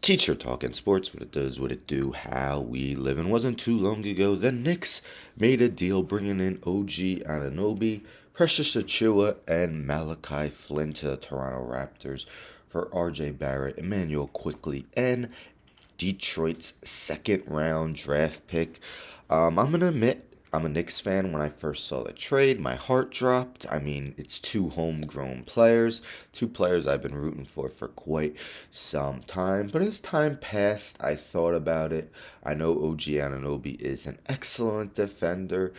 Teacher talking sports, what it does, what it do, how we live. And wasn't too long ago, the Knicks made a deal bringing in OG Anunoby, Precious Achua, and Malachi Flynn to the Toronto Raptors for RJ Barrett, Emmanuel Quickly, and Detroit's second round draft pick. I'm going to admit, I'm a Knicks fan. When I first saw the trade, my heart dropped. I mean, it's two homegrown players, two players I've been rooting for quite some time. But as time passed, I thought about it. I know OG Anunoby is an excellent defender.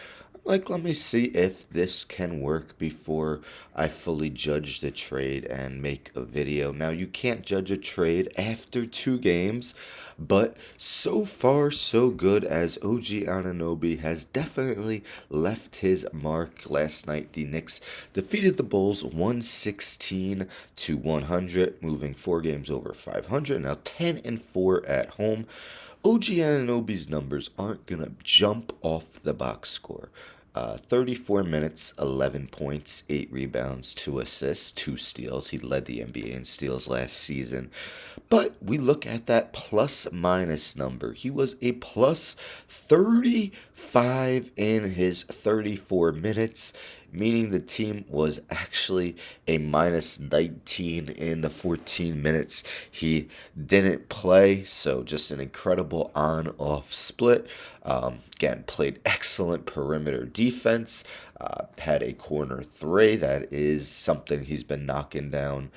Like, let me see if this can work before I fully judge the trade and make a video. Now, you can't judge a trade after 2 games, but so far, so good, as OG Anunoby has definitely left his mark. Last night, the Knicks defeated the Bulls 116 to 100, moving 4 games over 500. Now 10-4 at home. OG Anunoby's numbers aren't going to jump off the box score. 34 minutes, 11 points, 8 rebounds, 2 assists, 2 steals. He led the NBA in steals last season. But we look at that plus minus number. He was a plus 35 in his 34 minutes, meaning the team was actually a minus 19 in the 14 minutes he didn't play. So just an incredible on-off split. Again, played excellent perimeter defense. Had a corner three. That is something he's been knocking down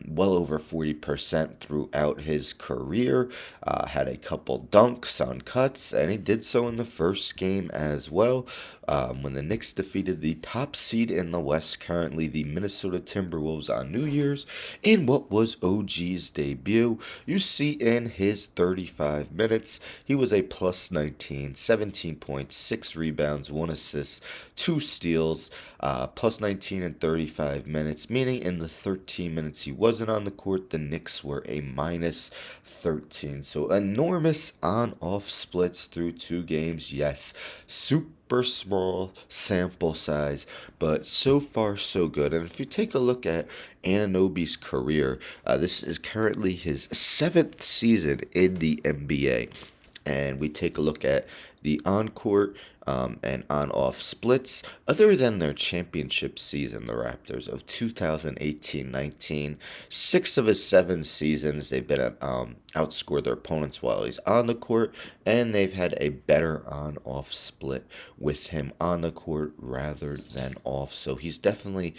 well over 40% throughout his career. Had a couple dunks on cuts, and he did so in the first game as well. When the Knicks defeated the top seed in the West, currently the Minnesota Timberwolves, on New Year's, in what was OG's debut. You see in his 35 minutes, he was a plus 19, 17 points, 6 rebounds, 1 assist, 2 steals, plus 19 in 35 minutes, meaning in the 13 minutes he wasn't on the court, the Knicks were a minus 13. So enormous on-off splits through 2 games. Yes, super small sample size, but so far so good. And if you take a look at Anunoby's career, this is currently his 7th season in the NBA. And we take a look at the on-court and on-off splits. Other than their championship season, the Raptors of 2018-19, 6 of his 7 seasons, they've been outscored their opponents while he's on the court, and they've had a better on-off split with him on the court rather than off. So he's definitely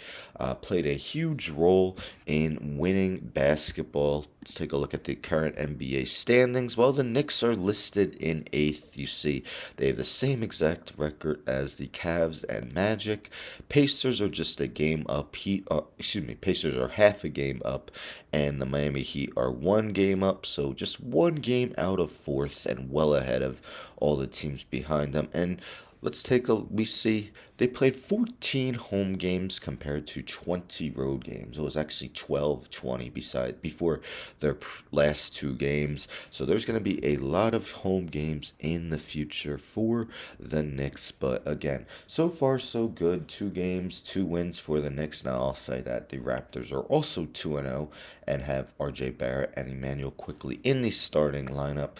played a huge role in winning basketball. Let's take a look at the current NBA standings. Well, the Knicks are listed in 8th. You see, they have the same exact record as the Cavs and Magic. Pacers are just a game up. Pacers are half a game up, and the Miami Heat are 1 game up. So just 1 game out of 4th and well ahead of all the teams behind them. And we see they played 14 home games compared to 20 road games. It was actually 12-20 before their last 2 games. So there's going to be a lot of home games in the future for the Knicks. But again, so far so good. 2 games, 2 wins for the Knicks. Now I'll say that the Raptors are also 2-0 and have RJ Barrett and Emmanuel Quickly in the starting lineup.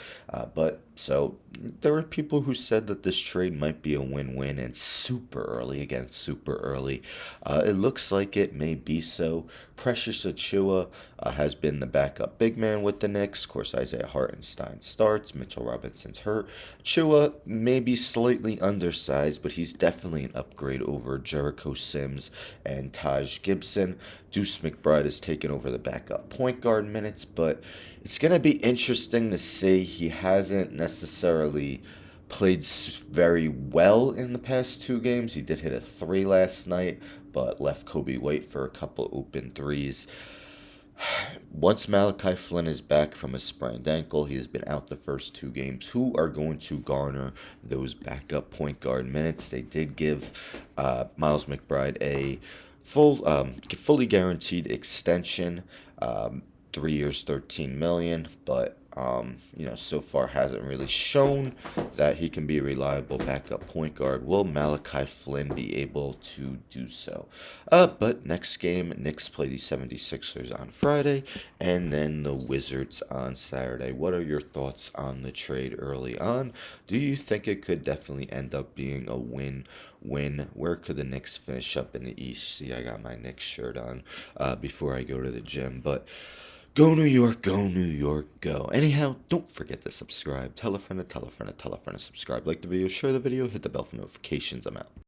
So there were people who said that this trade might be a win-win, and super early. Again, super early. It looks like it may be so. Precious Achua has been the backup big man with the Knicks. Of course, Isaiah Hartenstein starts. Mitchell Robinson's hurt. Achua may be slightly undersized, but he's definitely an upgrade over Jericho Sims and Taj Gibson. Deuce McBride has taken over the backup point guard minutes, but it's going to be interesting to see. He hasn't necessarily played very well in the past 2 games. He did hit a 3 last night, but left Kobe White for a couple open threes. Once Malachi Flynn is back from a sprained ankle, he has been out the first 2 games. Who are going to garner those backup point guard minutes? They did give Miles McBride a fully guaranteed extension, 3 years, $13 million. But So far hasn't really shown that he can be a reliable backup point guard. Will Malachi Flynn be able to do so? But next game, Knicks play the 76ers on Friday, and then the Wizards on Saturday. What are your thoughts on the trade early on? Do you think it could definitely end up being a win? Where could the Knicks finish up in the East? See, I got my Knicks shirt on before I go to the gym, but go New York, go New York, go. Anyhow, don't forget to subscribe. Tell a friend to tell a friend to tell a friend to subscribe. Like the video, share the video, hit the bell for notifications. I'm out.